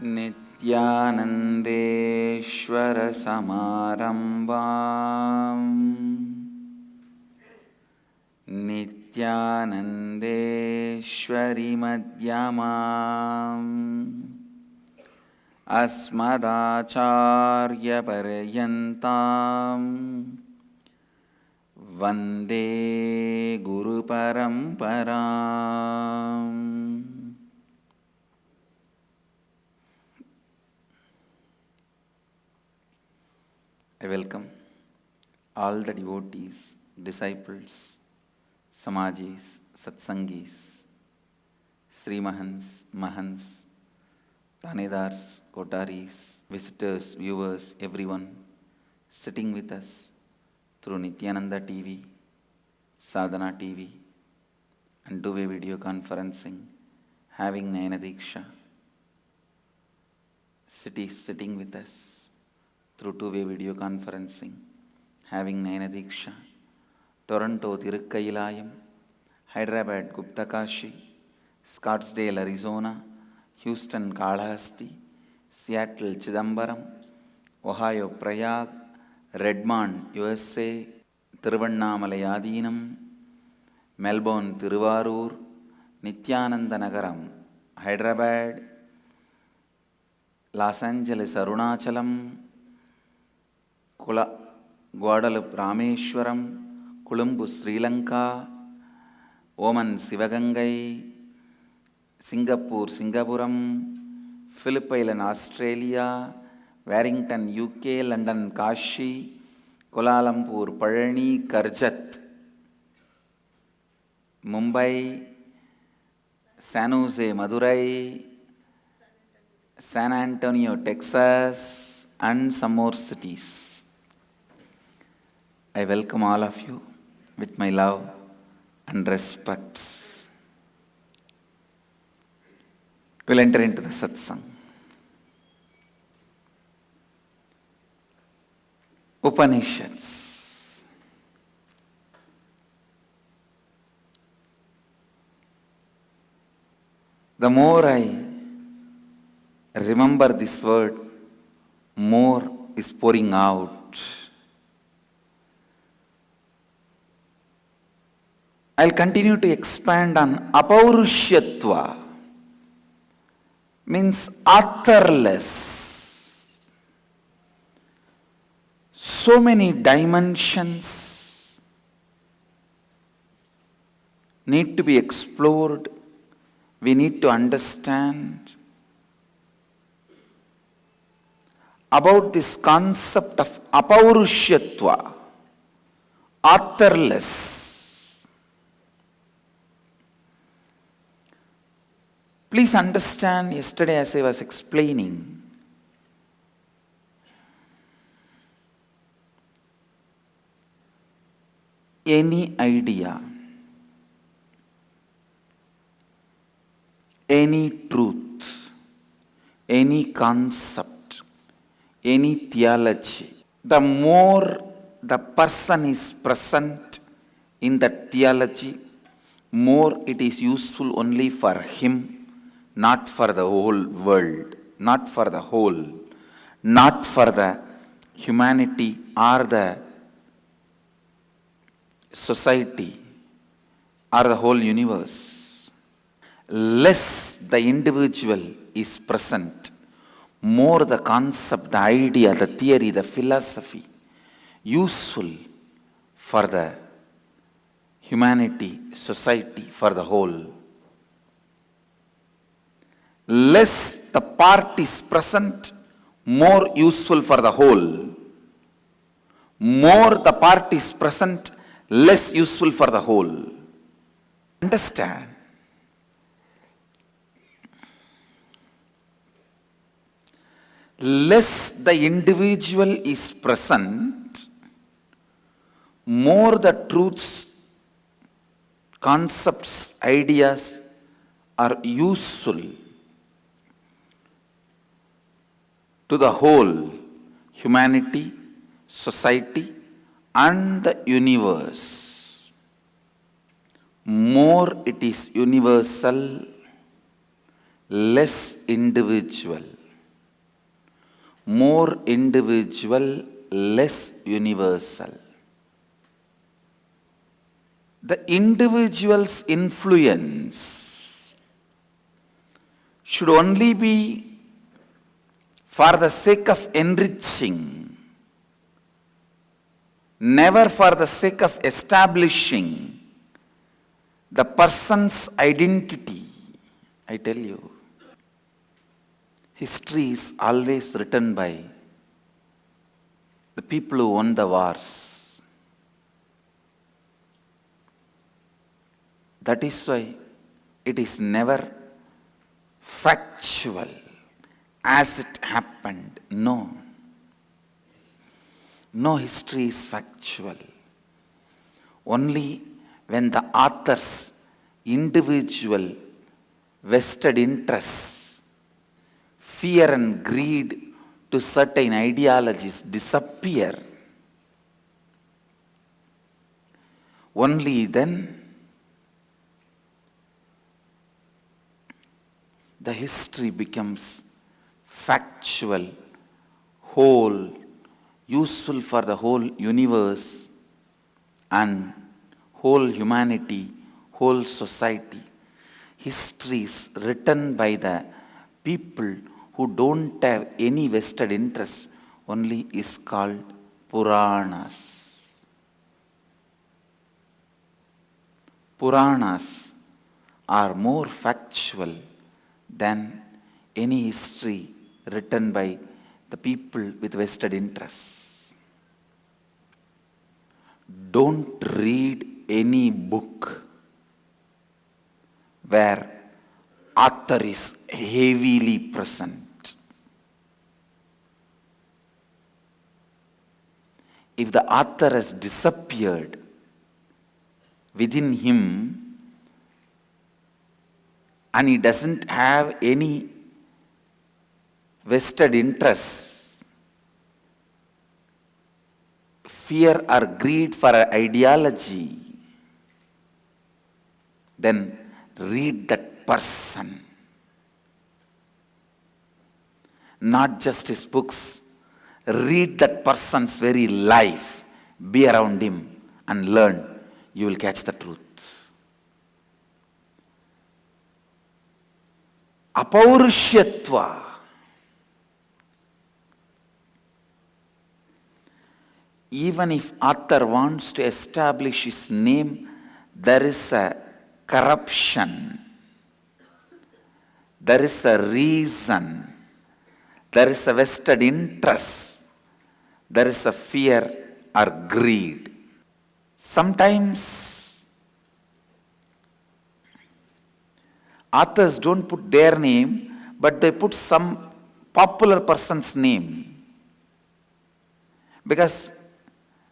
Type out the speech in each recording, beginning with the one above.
नित्यानन्देश्वरसमारम्भाम् नित्यानन्देश्वरिमध्यमाम् अस्मदाचार्यपर्यन्ताम् वन्दे गुरुपरम्पराम्. I welcome all the devotees, disciples, Samajis, Satsangis, Sri Mahans, Mahans, Tanedars, Kotaris, visitors, viewers, everyone sitting with us through Nityananda TV, Sadhana TV, and two-way video conferencing, having Nayana Diksha. Cities sitting with us through two-way video conferencing, having Nayana Diksha. Toronto, Tirukkailayam, Hyderabad, Guptakashi, Scottsdale, Arizona, Houston, Kalahasti, Seattle, Chidambaram, Ohio, Prayag, Redmond, USA, Thiruvannamalai Adinam, Melbourne, Thiruvarur, Nityananda Nagaram, Hyderabad, Los Angeles, Arunachalam, Guadalupe, Rameshwaram, Colombo, Sri Lanka, Oman, Sivagangai, Singapore, Singapuram, Phillip Island, Australia, Warrington, UK, London, Kashi, Kuala Lumpur, Parani, Karjat, Mumbai, San Jose, Madurai, San Antonio, Texas, and some more cities. I welcome all of you with my love and respects. We'll enter into the satsang. Upanishads. The more I remember this word, more is pouring out. I'll continue to expand on Apaurushyatva, means authorless. So many dimensions need to be explored. We need to understand about this concept of Apaurushyatva, authorless. Please understand, yesterday as I was explaining, any idea, any truth, any concept, any theology, the more the person is present in that theology, more it is useful only for him, not for the whole world, not for the whole, not for the humanity or the society or the whole universe. Less the individual is present, more the concept, the idea, the theory, the philosophy useful for the humanity, society, for the whole. Less the part is present, more useful for the whole. More the part is present, less useful for the whole. Understand? Less the individual is present, more the truths, concepts, ideas are useful to the whole humanity, society, and the universe. More it is universal, less individual. more individual, less universal. The individual's influence should only be for the sake of enriching, never for the sake of establishing the person's identity. I tell you, history is always written by the people who won the wars. That is why it is never factual as it happened. No. No history is factual. Only when the author's individual vested interests, fear and greed to certain ideologies disappear, only then the history becomes factual, whole, useful for the whole universe and whole humanity, whole society. History is written by the people who don't have any vested interest, only is called Puranas. Puranas are more factual than any history written by the people with vested interests. Don't read any book where author is heavily present. If the author has disappeared within him, and he doesn't have any vested interests, fear or greed for an ideology, then read that person. Not just his books, read that person's very life, be around him and learn. You will catch the truth. Apaurishyatva. Even if author wants to establish his name, there is a corruption. There is a reason. There is a vested interest. There is a fear or greed. Sometimes authors don't put their name, but they put some popular person's name. Because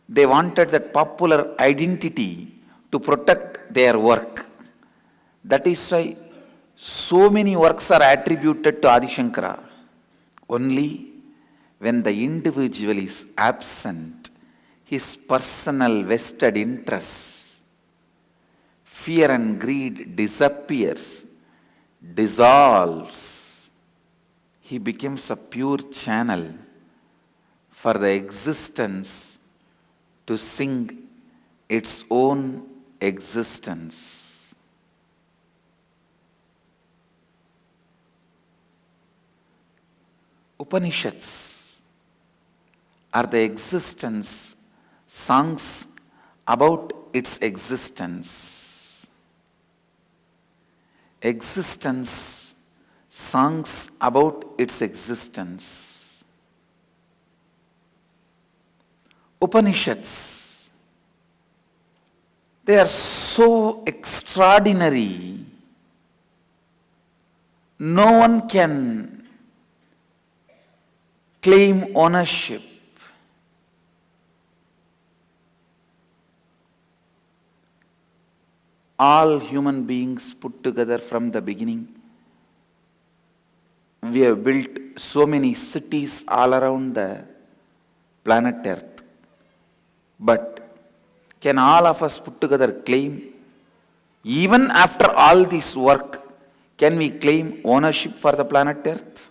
they wanted that popular identity to protect their work. That is why so many works are attributed to Adi Shankara. Only when the individual is absent, his personal vested interests, fear and greed disappears, dissolves. He becomes a pure channel for the existence to sing its own existence. Upanishads are the existence songs about its existence. Existence songs about its existence. Upanishads, they are so extraordinary. No one can claim ownership. All human beings put together from the beginning. We have built so many cities all around the planet Earth. But can all of us put together claim? Even after all this work, can we claim ownership for the planet Earth?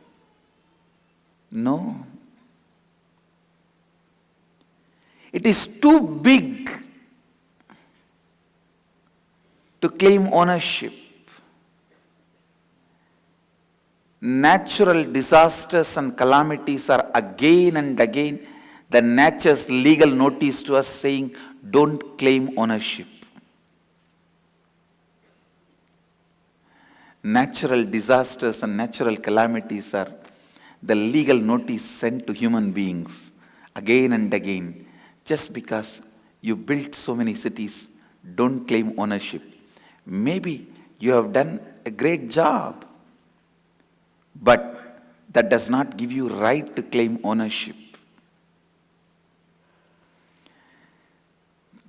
No. It is too big to claim ownership. Natural disasters and calamities are again and again the nature's legal notice to us saying, don't claim ownership. Natural disasters and natural calamities are the legal notice sent to human beings again and again. Just because you built so many cities, don't claim ownership. Maybe you have done a great job, but that does not give you right to claim ownership.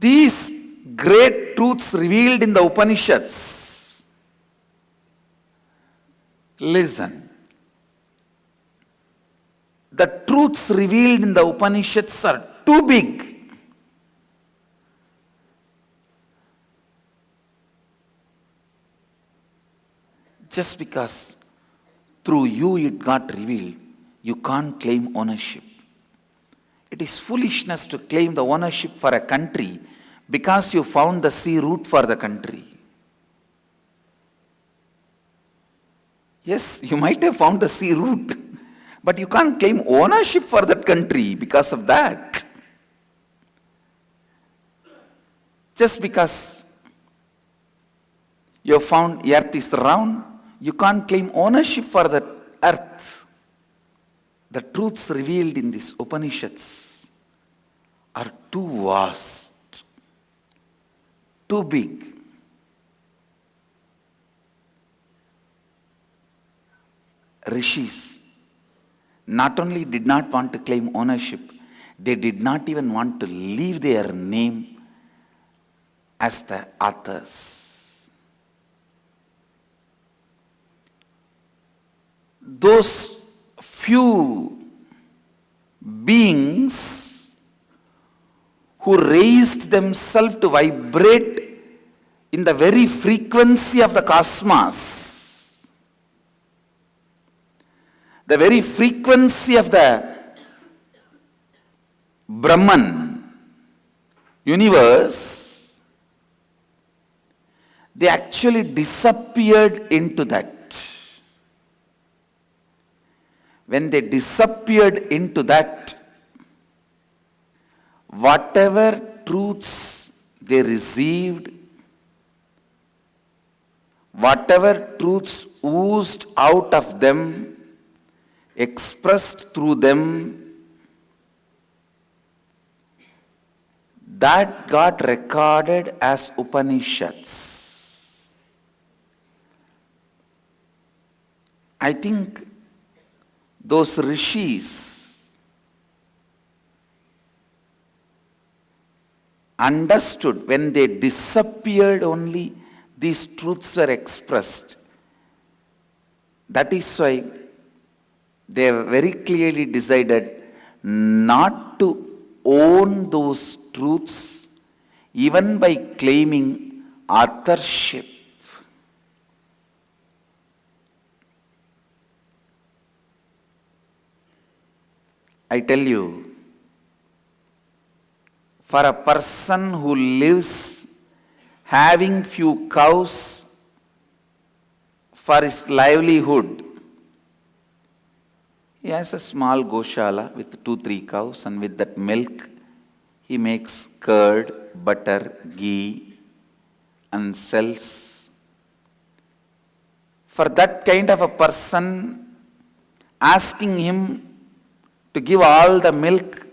These great truths revealed in the Upanishads, listen. The truths revealed in the Upanishads are too big. Just because through you it got revealed, you can't claim ownership. It is foolishness to claim the ownership for a country because you found the sea route for the country. Yes, you might have found the sea route, but you can't claim ownership for that country because of that. Just because you have found earth is round, you can't claim ownership for that earth. The truths revealed in these Upanishads are too vast, too big. Rishis not only did not want to claim ownership, they did not even want to leave their name as the authors. Those few beings who raised themselves to vibrate in the very frequency of the cosmos, the very frequency of the Brahman universe, they actually disappeared into that. When they disappeared into that, whatever truths they received, whatever truths oozed out of them, expressed through them, that got recorded as Upanishads. I think those rishis understood when they disappeared only these truths were expressed. That is why they very clearly decided not to own those truths even by claiming authorship. I tell you, for a person who lives having few cows for his livelihood, he has a small goshala with 2-3 cows, and with that milk he makes curd, butter, ghee and sells. For that kind of a person, asking him to give all the milk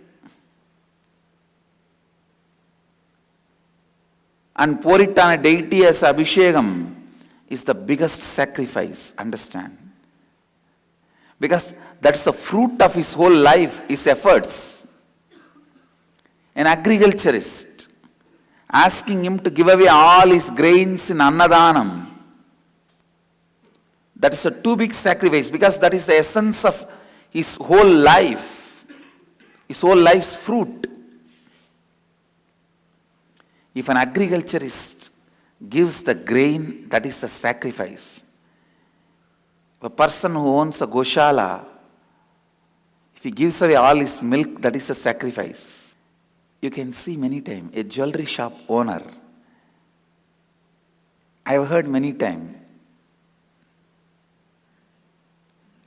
and pour it on a deity as Abhishekam is the biggest sacrifice, understand? Because that's the fruit of his whole life, his efforts. An agriculturist, asking him to give away all his grains in Annadanam, that is a too big sacrifice, because that is the essence of his whole life, his whole life's fruit. If an agriculturist gives the grain, that is the sacrifice. A person who owns a goshala, if he gives away all his milk, that is a sacrifice. You can see many times a jewelry shop owner. I have heard many times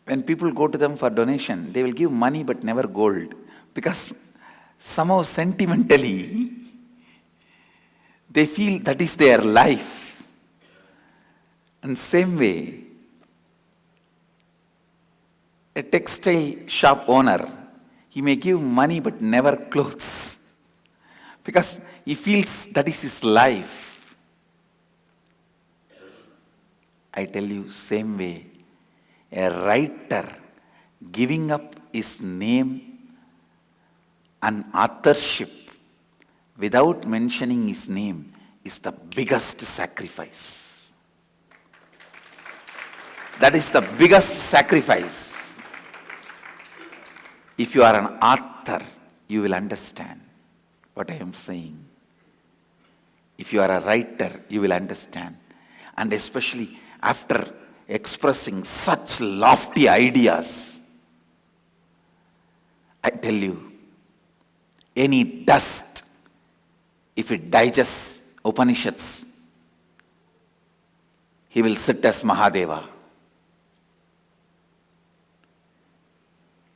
when people go to them for donation, they will give money but never gold, because somehow sentimentally they feel that is their life. And same way, a textile shop owner, he may give money but never clothes, because he feels that is his life. I tell you, same way, a writer giving up his name and authorship without mentioning his name is the biggest sacrifice. That is the biggest sacrifice. If you are an author, you will understand what I am saying. If you are a writer, you will understand. And especially after expressing such lofty ideas, I tell you, any dust, if it digests Upanishads, he will sit as Mahadeva.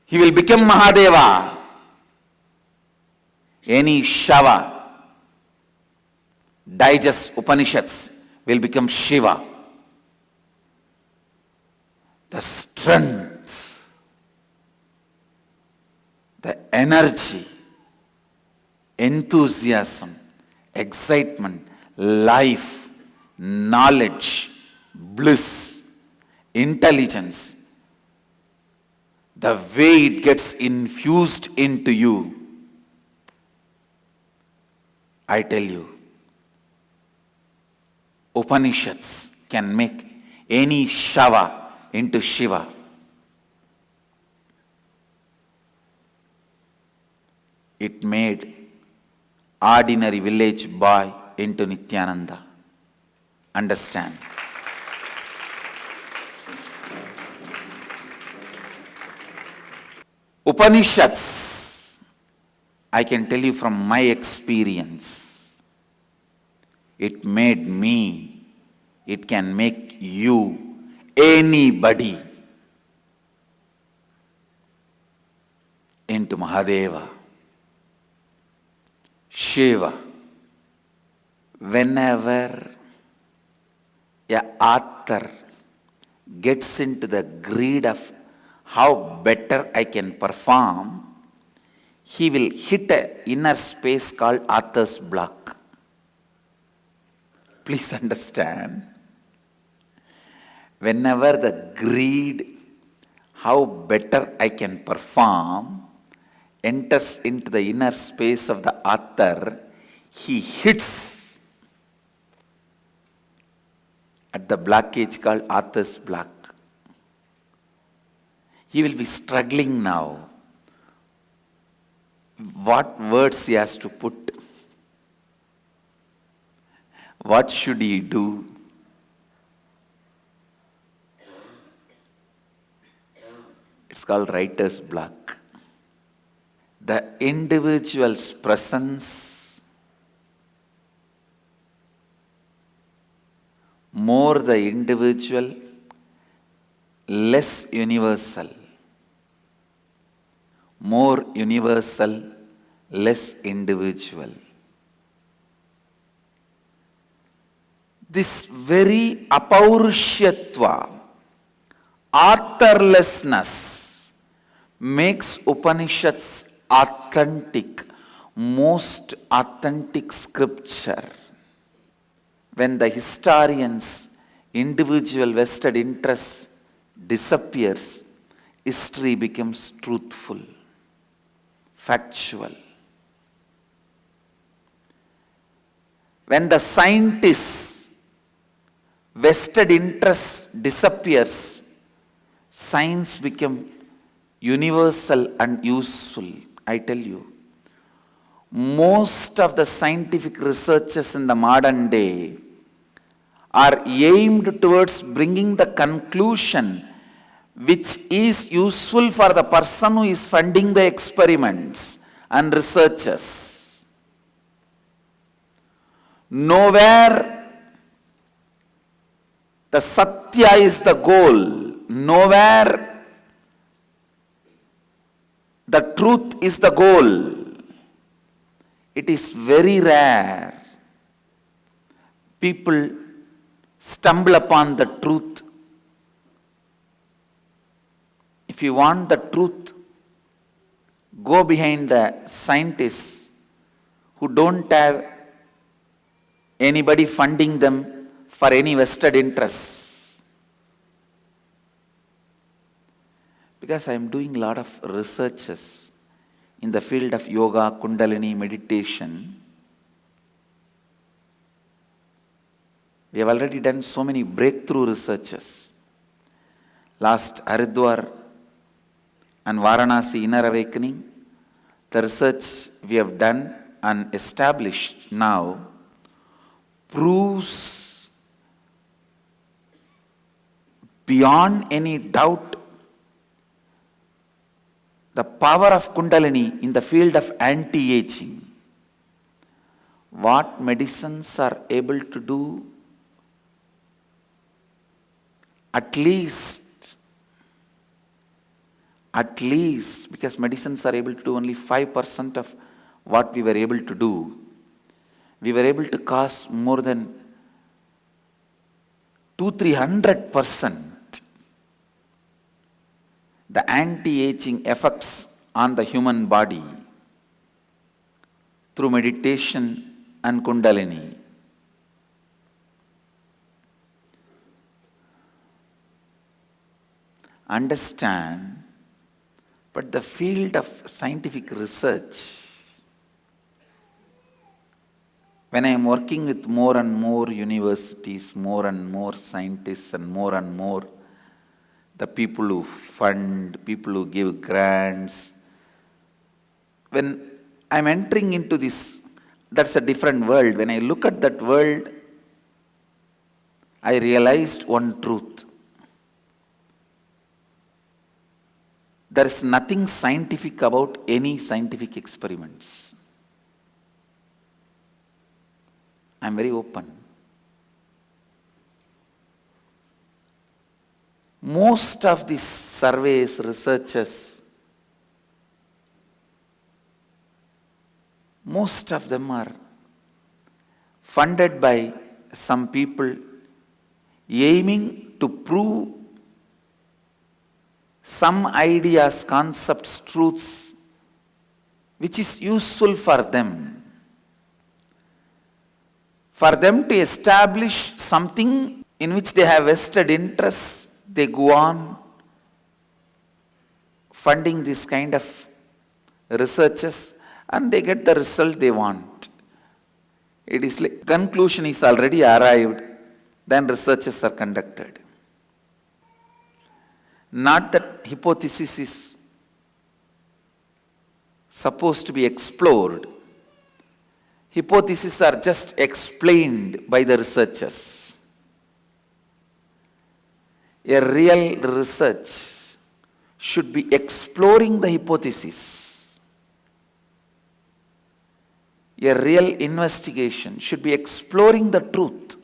He will become Mahadeva. Any Shava digests Upanishads will become Shiva. The strength, the energy, enthusiasm, excitement, life, knowledge, bliss, intelligence, the way it gets infused into you, I tell you, Upanishads can make any Shava into Shiva. It made ordinary village boy into Nityananda. Understand? Upanishads, I can tell you from my experience, it made me, it can make you, anybody into Mahadeva, Shiva. Whenever an author gets into the greed of how better I can perform, he will hit an inner space called author's block. Please understand. Whenever the greed, how better I can perform, enters into the inner space of the author, he hits at the blockage called author's block. He will be struggling now. What words he has to put? What should he do? It's called writer's block. The individual's presence, more the individual, less universal. More universal, less individual. This very apaurishyatva, authorlessness, makes Upanishads authentic, most authentic scripture. When the historian's individual vested interest disappears, history becomes truthful, factual. When the scientist's vested interest disappears, science becomes universal and useful. I tell you, most of the scientific researches in the modern day are aimed towards bringing the conclusion which is useful for the person who is funding the experiments and researches. Nowhere the Satya is the goal. Nowhere the truth is the goal. It is very rare people stumble upon the truth. If you want the truth, go behind the scientists who don't have anybody funding them for any vested interests. Because I am doing a lot of researches in the field of yoga, Kundalini, meditation. We have already done so many breakthrough researches. Last Haridwar and Varanasi Inner Awakening, the research we have done and established now proves beyond any doubt the power of Kundalini in the field of anti-aging. What medicines are able to do, at least, because medicines are able to do only 5% of what we were able to do, we were able to cause more than 200-300% the anti-aging effects on the human body through meditation and Kundalini. Understand, but the field of scientific research, when I am working with more and more universities, more and more scientists, and more the people who fund, people who give grants, when I am entering into this, that's a different world. When I look at that world, I realized one truth. There is nothing scientific about any scientific experiments. I am very open. Most of these surveys, researches, most of them are funded by some people aiming to prove some ideas, concepts, truths, which is useful for them. For them to establish something in which they have vested interests, they go on funding this kind of researches and they get the result they want. It is like conclusion is already arrived, then researches are conducted. Not that hypothesis is supposed to be explored. Hypotheses are just explained by the researchers. A real research should be exploring the hypothesis. A real investigation should be exploring the truth.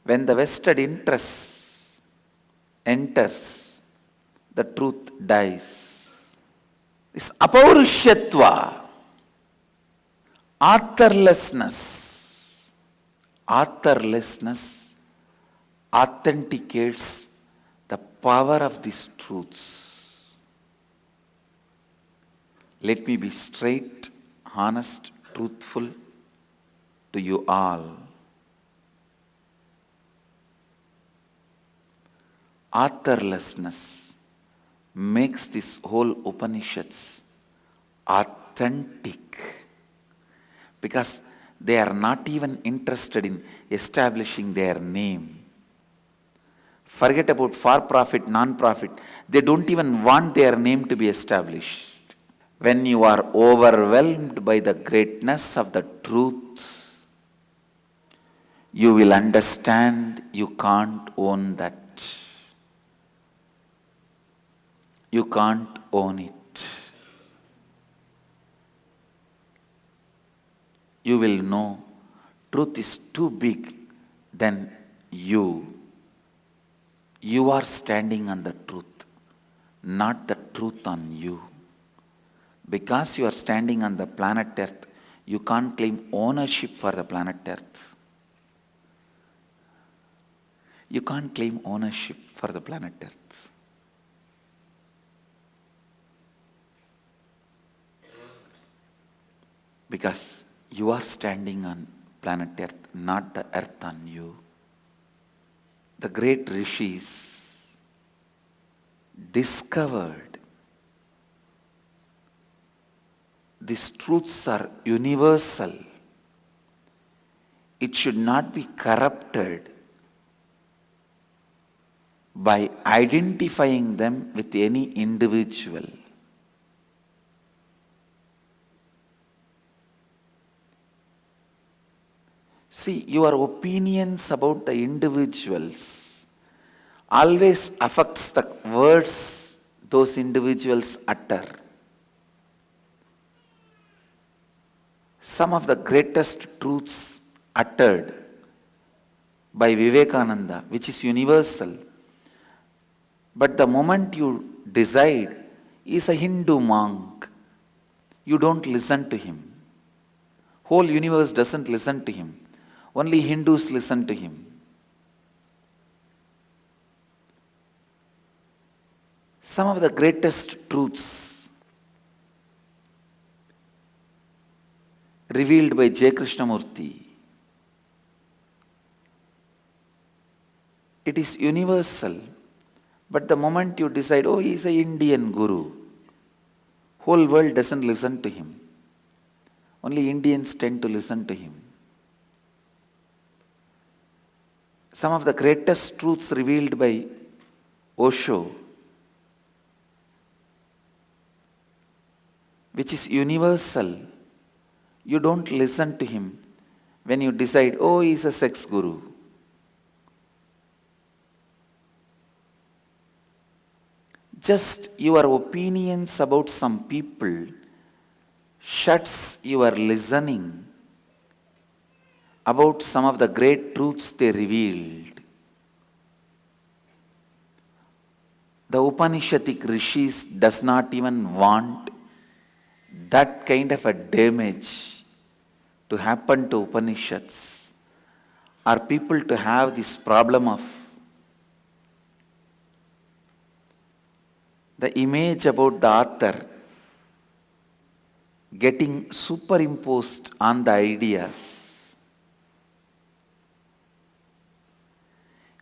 When the vested interest enters, the truth dies. This apaurishyatva, authorlessness authenticates the power of these truths. Let me be straight, honest, truthful to you all. Authorlessness makes this whole Upanishads authentic, because they are not even interested in establishing their name. Forget about for-profit, non-profit. They don't even want their name to be established. When you are overwhelmed by the greatness of the truth, you will understand you can't own that. You can't own it. you will know truth is too big than you. You are standing on the truth, not the truth on you. Because you are standing on the planet Earth, you can't claim ownership for the planet Earth. You can't claim ownership for the planet Earth. Because you are standing on planet Earth, not the earth on you. The great rishis discovered these truths are universal. It should not be corrupted by identifying them with any individual. See, your opinions about the individuals always affects the words those individuals utter. Some of the greatest truths uttered by Vivekananda, which is universal, but the moment you decide he is a Hindu monk, you don't listen to him. Whole universe doesn't listen to him. Only Hindus listen to him. Some of the greatest truths revealed by J. Krishnamurti. It is universal, but the moment you decide, oh, he is an Indian guru, whole world doesn't listen to him. Only Indians tend to listen to him. Some of the greatest truths revealed by Osho, which is universal, you don't listen to him when you decide, oh, he is a sex guru. Just your opinions about some people shuts your listening about some of the great truths they revealed. The Upanishadic rishis does not even want that kind of a damage to happen to Upanishads, or people to have this problem of the image about the author getting superimposed on the ideas.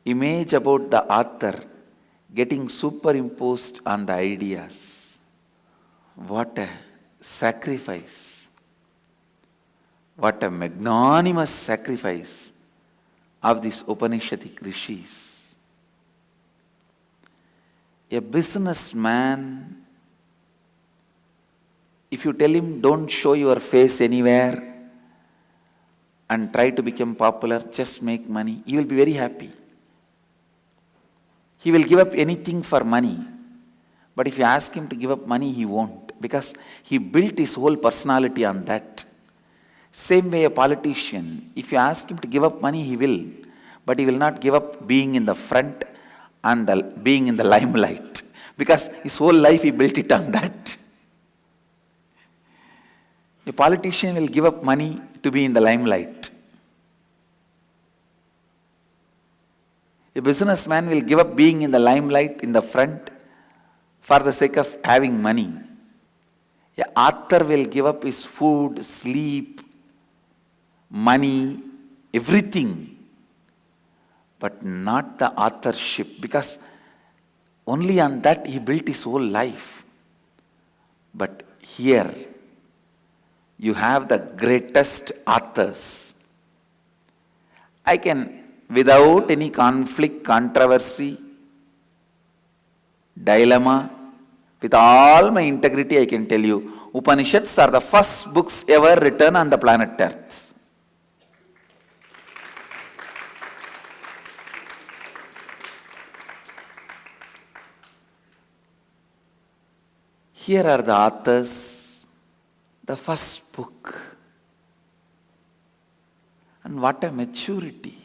Image about the author getting superimposed on the ideas. What a sacrifice. What a magnanimous sacrifice of these Upanishadic rishis. A businessman, if you tell him don't show your face anywhere and try to become popular, just make money, he will be very happy. He will give up anything for money. But if you ask him to give up money, he won't, because he built his whole personality on that. Same way a politician, if you ask him to give up money, he will, but he will not give up being in the front and being in the limelight, because his whole life he built it on that. A politician will give up money to be in the limelight. A businessman will give up being in the limelight in the front for the sake of having money. An author will give up his food, sleep, money, everything, but not the authorship, because only on that he built his whole life. But here, you have the greatest authors. I can, without any conflict, controversy, dilemma, with all my integrity, I can tell you, Upanishads are the first books ever written on the planet Earth. Here are the authors, the first book. And what a maturity.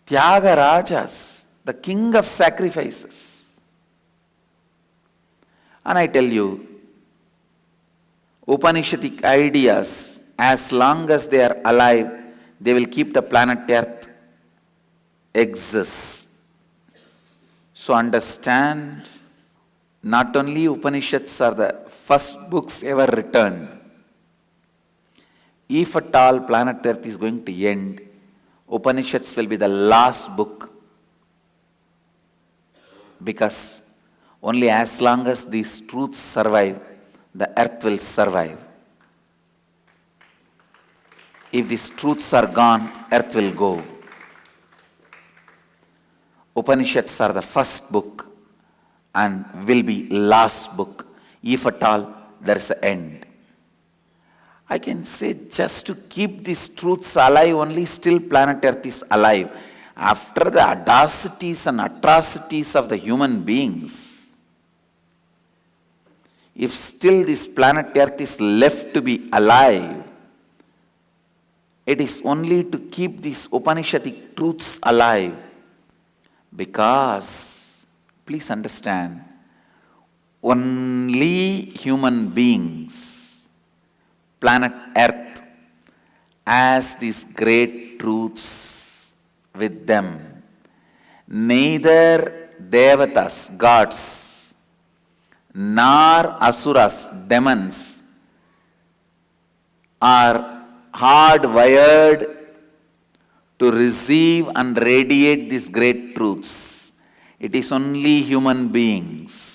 Tyagarajas, the king of sacrifices. And I tell you, Upanishadic ideas, as long as they are alive, they will keep the planet Earth exists. So understand, not only Upanishads are the first books ever written. If at all planet Earth is going to end, Upanishads will be the last book, because only as long as these truths survive, the earth will survive. If these truths are gone, earth will go. Upanishads are the first book and will be last book. If at all there is an end. I can say, just to keep these truths alive, only still planet Earth is alive. After the audacities and atrocities of the human beings, if still this planet Earth is left to be alive, it is only to keep these Upanishadic truths alive. Because, please understand, only human beings, planet Earth, has these great truths with them. Neither devatas, gods, nor asuras, demons, are hardwired to receive and radiate these great truths. It is only human beings.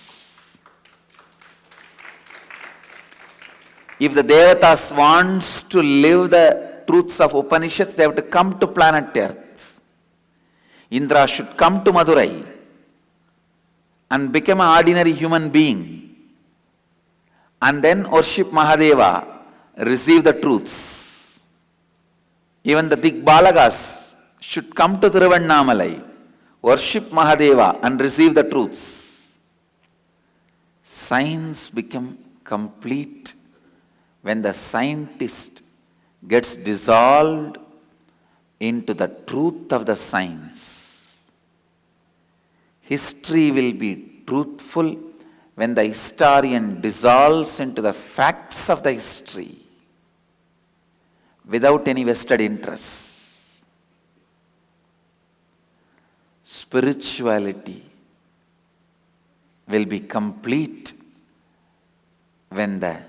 If the devatas wants to live the truths of Upanishads, they have to come to planet Earth. Indra should come to Madurai and become an ordinary human being, and then worship Mahadeva, receive the truths. Even the Digbalagas should come to Thiruvannamalai, worship Mahadeva and receive the truths. Science becomes complete when the scientist gets dissolved into the truth of the science. History will be truthful when the historian dissolves into the facts of the history without any vested interests. Spirituality will be complete when the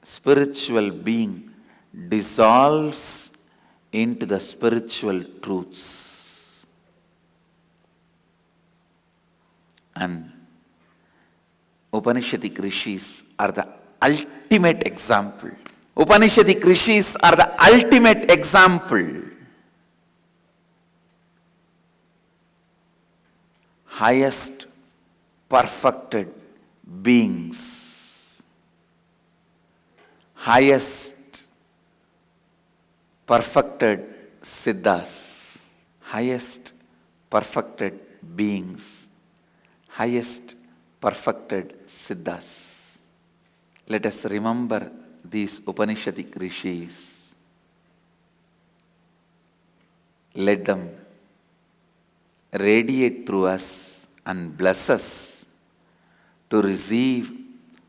spiritual being dissolves into the spiritual truths. And Upanishadic rishis are the ultimate example. Upanishadic rishis are the ultimate example. Highest perfected beings. Highest perfected siddhas. Highest perfected beings. Highest perfected siddhas. Let us remember these Upanishadic rishis. Let them radiate through us and bless us to receive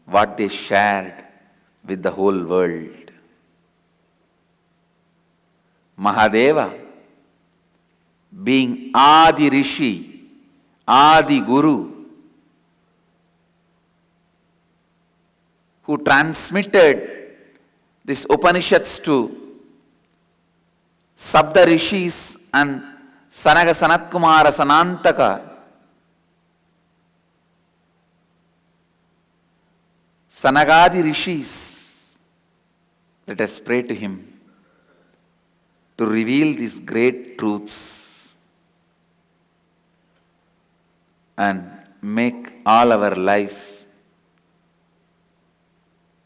what they shared with the whole world. Mahadeva, being Adi Rishi, Adi Guru, who transmitted these Upanishads to Sabda Rishis and Sanaga Sanatkumara Sanantaka, Sanagadi Rishis. Let us pray to him to reveal these great truths and make all our lives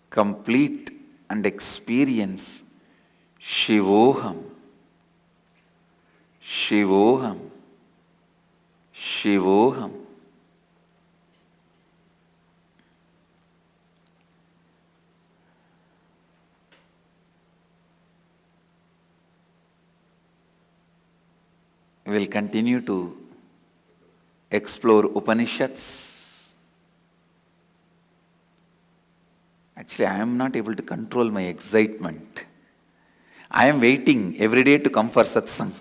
complete and experience Shivoham, Shivoham, Shivoham. We will continue to explore Upanishads. Actually, I am not able to control my excitement. I am waiting every day to come for satsang.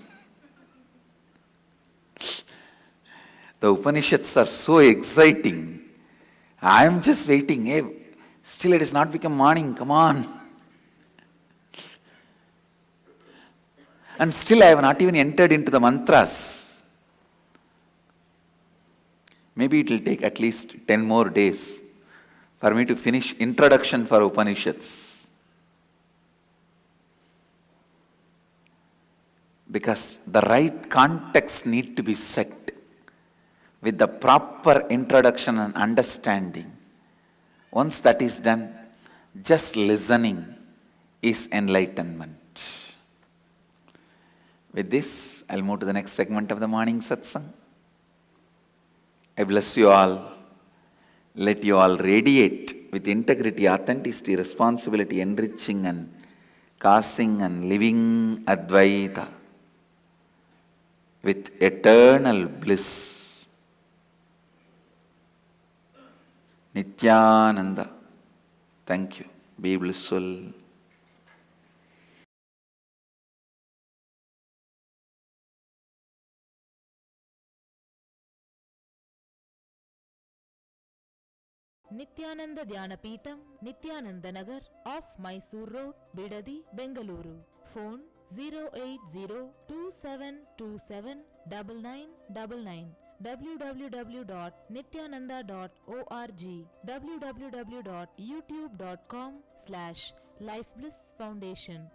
The Upanishads are so exciting. I am just waiting. Hey, still it has not become morning. Come on. And still I have not even entered into the mantras. Maybe it will take at least 10 more days for me to finish introduction for Upanishads. Because the right context need to be set with the proper introduction and understanding. Once that is done, just listening is enlightenment. With this, I'll move to the next segment of the morning satsang. I bless you all. Let you all radiate with integrity, authenticity, responsibility, enriching and causing and living Advaita with eternal bliss. Nityananda. Thank you. Be blissful. Nityananda Dhyanapitham, Nityananda Nagar, off Mysore Road, Bidadi, Bengaluru. Phone 08027279999. www.nityananda.org. www.youtube.com/Life Bliss Foundation.